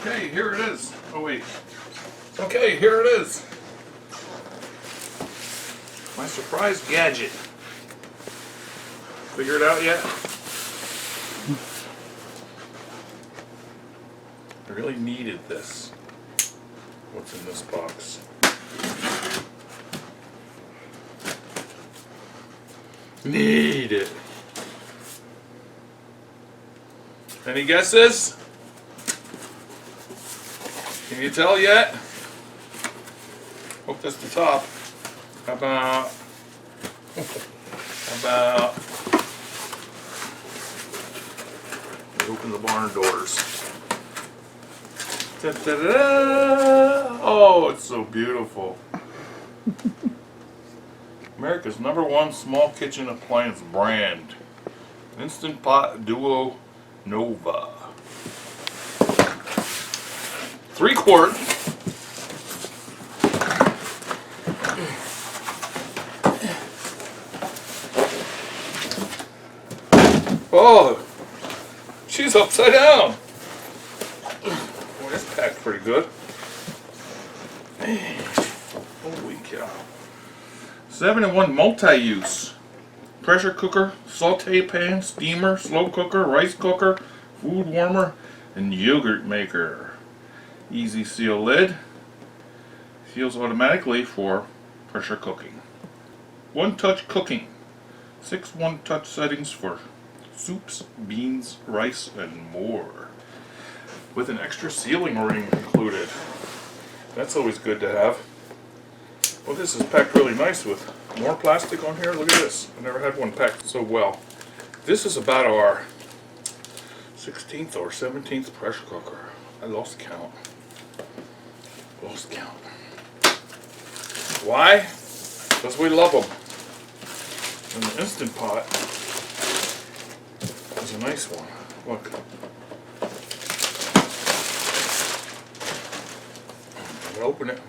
Okay, here it is. Oh wait. Okay, here it is. My surprise gadget. Figure it out yet? I really needed this. What's in this box? Need it. Any guesses? Can you tell yet? Hope that's the top. How about open the barn doors. Ta-da-da! Oh, it's so beautiful. America's #1 small kitchen appliance brand. Instant Pot Duo Nova. 3-quart. Oh, she's upside down. Well, it's packed pretty good. Holy cow. 7-in-1 multi-use. Pressure cooker, saute pan, steamer, slow cooker, rice cooker, food warmer, and yogurt maker. Easy seal lid. Seals automatically for pressure cooking. One-touch cooking. 6 one-touch settings for soups, beans, rice, and more. With an extra sealing ring included. That's always good to have. Well, this is packed really nice with more plastic on here. Look at this. I never had one packed so well. This is about our 16th or 17th pressure cooker. I lost count. Lost count. Why? Because we love them. And the Instant Pot is a nice one. Look. I'm going to open it.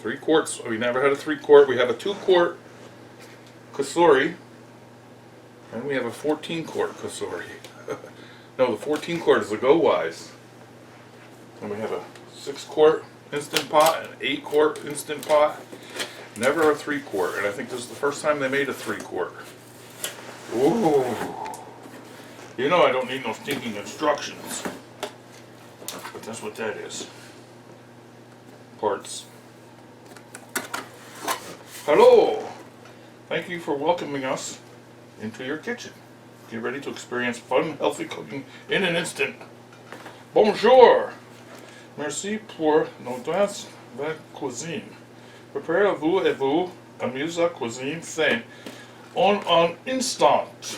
3 quarts. We never had a 3-quart. We have a 2-quart Kasuri. And we have a 14-quart Kasuri. No, the 14-quart is the Go Wise. And we have a 6-quart Instant Pot and an 8-quart Instant Pot. Never a 3-quart. And I think this is the first time they made a 3-quart. Ooh. You know I don't need no stinking instructions. But that's what that is. Parts. Hello! Thank you for welcoming us into your kitchen. Get ready to experience fun, healthy cooking in an instant. Bonjour! Merci pour notre cuisine. Préparez-vous et vous amusez à cuisine saine en un instant.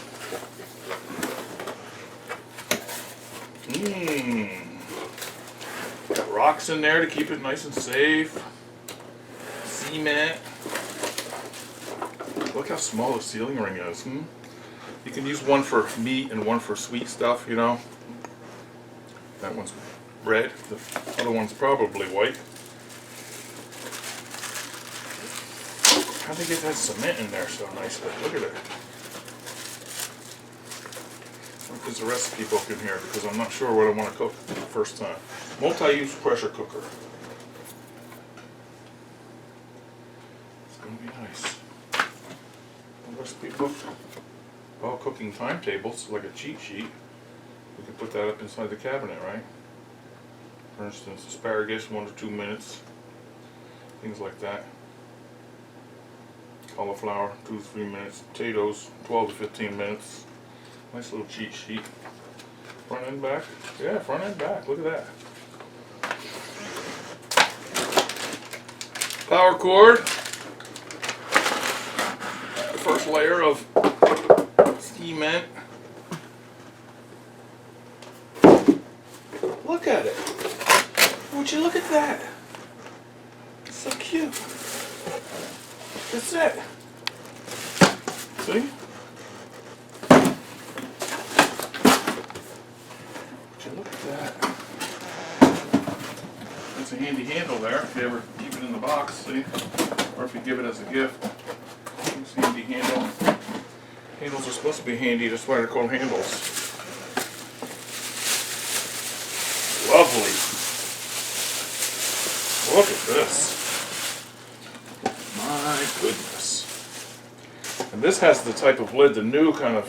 Got rocks in there to keep it nice and safe. Cement. Look how small the sealing ring is. You can use one for meat and one for sweet stuff, you know. That one's red. The other one's probably white. How'd they get that cement in there so nicely? Look at it. What is the recipe book in here? Because I'm not sure what I want to cook the first time. Multi-use pressure cooker. It's going to be nice. Recipe book, all cooking timetables, like a cheat sheet. We can put that up inside the cabinet, right? For instance, asparagus, 1 to 2 minutes, things like that. Cauliflower, 2 to 3 minutes. Potatoes, 12 to 15 minutes. Nice little cheat sheet. Front and back. Yeah, front and back. Look at that. Power cord. First layer of cement. Look at it. Would you look at that? It's so cute. That's it. See? Would you look at that? That's a handy handle there if you ever keep it in the box, see? Or if you give it as a gift. Handy handle. Handles are supposed to be handy, that's why they're called handles. Lovely. This has the type of lid, the new kind of,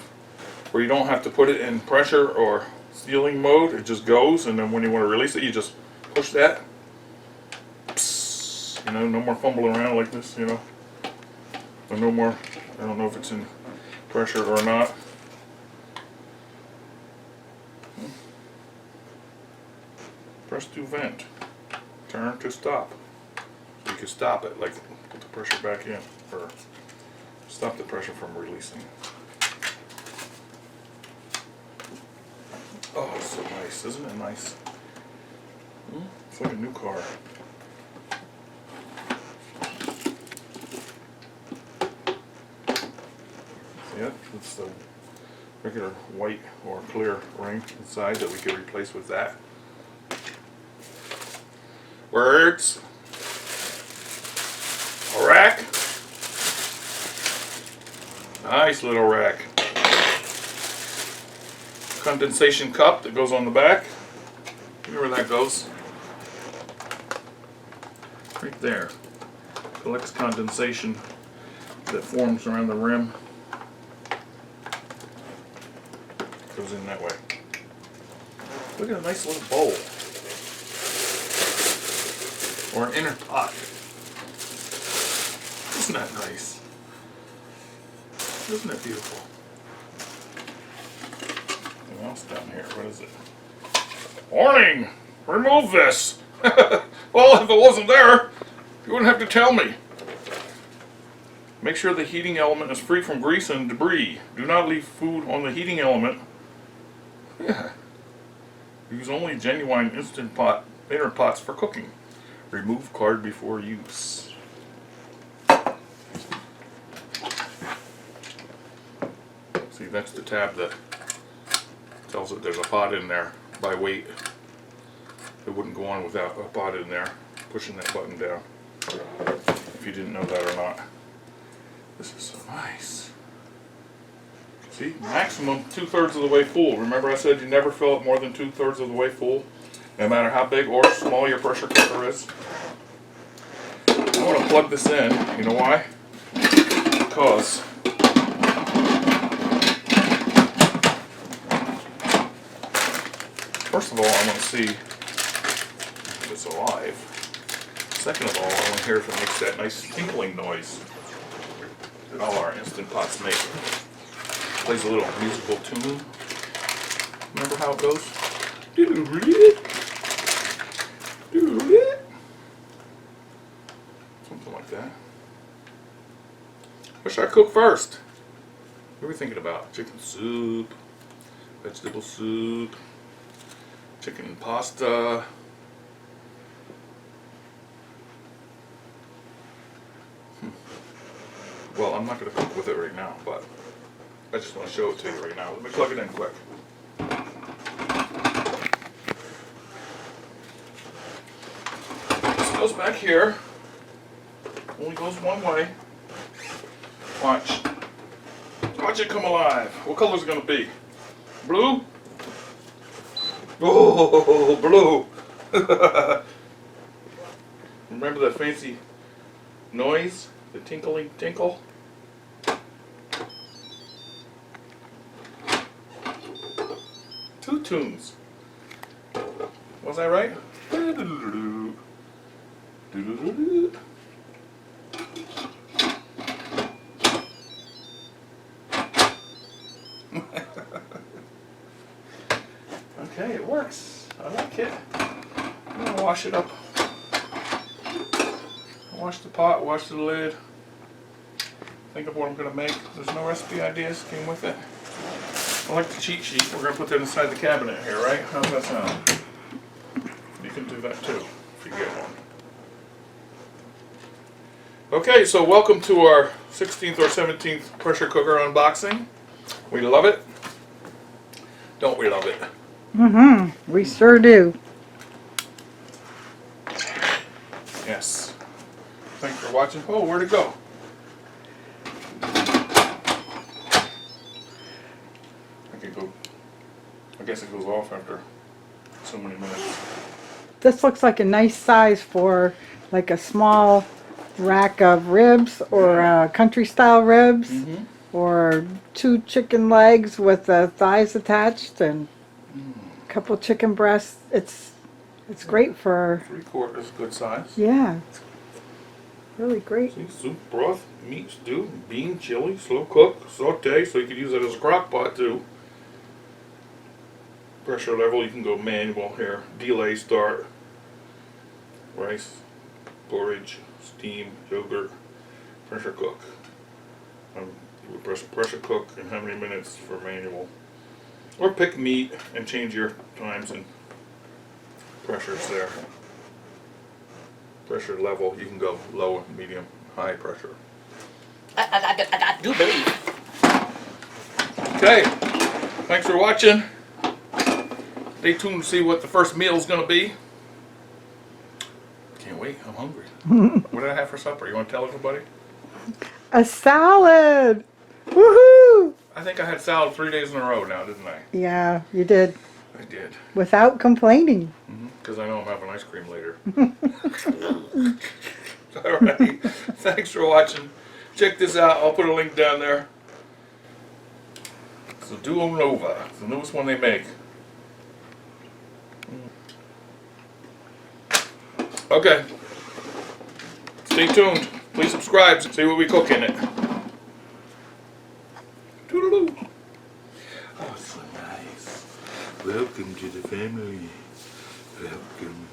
where you don't have to put it in pressure or sealing mode. It just goes, and then when you want to release it, you just push that. Psst, you know, no more fumbling around like this, you know. Or no more, I don't know if it's in pressure or not. Press to vent. Turn to stop. So you can stop it, like put the pressure back in, or stop the pressure from releasing. Oh, it's so nice. Isn't it nice? It's like a new car. See it? It's the regular white or clear ring inside that we can replace with that. Words. A rack. Nice little rack. Condensation cup that goes on the back. You know where that goes? Right there. Collects condensation that forms around the rim. Goes in that way. Look at a nice little bowl. Or an inner pot. Isn't that nice? Isn't it beautiful? Something else down here. What is it? Warning! Remove this! Well, if it wasn't there, you wouldn't have to tell me. Make sure the heating element is free from grease and debris. Do not leave food on the heating element. Yeah. Use only genuine instant pot inner pots for cooking. Remove card before use. See, that's the tab that tells it there's a pot in there by weight. It wouldn't go on without a pot in there. Pushing that button down. If you didn't know that or not. This is so nice. See, maximum 2/3 of the way full. Remember I said you never fill it more than 2/3 of the way full, no matter how big or small your pressure cooker is. I want to plug this in. You know why? Because first of all, I want to see if it's alive. Second of all, I want to hear if it makes that nice tinkling noise that all our Instant Pots make. Plays a little musical tune. Remember how it goes? Something like that. What should I cook first? What are we thinking about? Chicken soup, vegetable soup, chicken pasta. Well, I'm not going to cook with it right now, but I just want to show it to you right now. Let me plug it in quick. This goes back here. Only goes one way. Watch. Watch it come alive. What color is it going to be? Blue? Oh, blue. Remember that fancy noise? The tinkling tinkle? Two tunes. Was I right? Okay, it works. I like it. I'm gonna wash it up. Wash the pot, wash the lid. Think of what I'm gonna make. There's no recipe ideas came with it. I like the cheat sheet. We're gonna put that inside the cabinet here, right? How's that sound? You can do that too if you get one. Okay, so welcome to our 16th or 17th pressure cooker unboxing. We love it. Don't we love it? Mm-hmm. We sure do. Yes. Thanks for watching. Oh, where'd it go? I guess it goes off after so many minutes. This looks like a nice size for like a small rack of ribs or country style ribs. Mm-hmm. or 2 chicken legs with the thighs attached and a couple chicken breasts. It's great for, 3/4 is good size. yeah, it's really great. See, soup, broth, meat, stew, bean, chili, slow cook, saute, so you could use it as a crock pot too. Pressure level, you can go manual here. Delay, start. Rice, porridge, steam, yogurt, pressure cook. You would pressure cook and how many minutes for manual. Or pick meat and change your times and pressures there. Pressure level, you can go low, medium, high pressure. I do believe. Okay, thanks for watching. Stay tuned to see what the first meal is going to be. Can't wait, I'm hungry. What did I have for supper? You want to tell everybody? A salad! Woohoo! I think I had salad 3 days in a row now, didn't I? Yeah, you did. I did. Without complaining. Because I know I'm having ice cream later. Alright, thanks for watching. Check this out, I'll put a link down there. It's the Duo Nova, it's the newest one they make. Okay. Stay tuned. Please subscribe to see what we cook in it. Toodaloo. Oh, so nice. Welcome to the family. Welcome.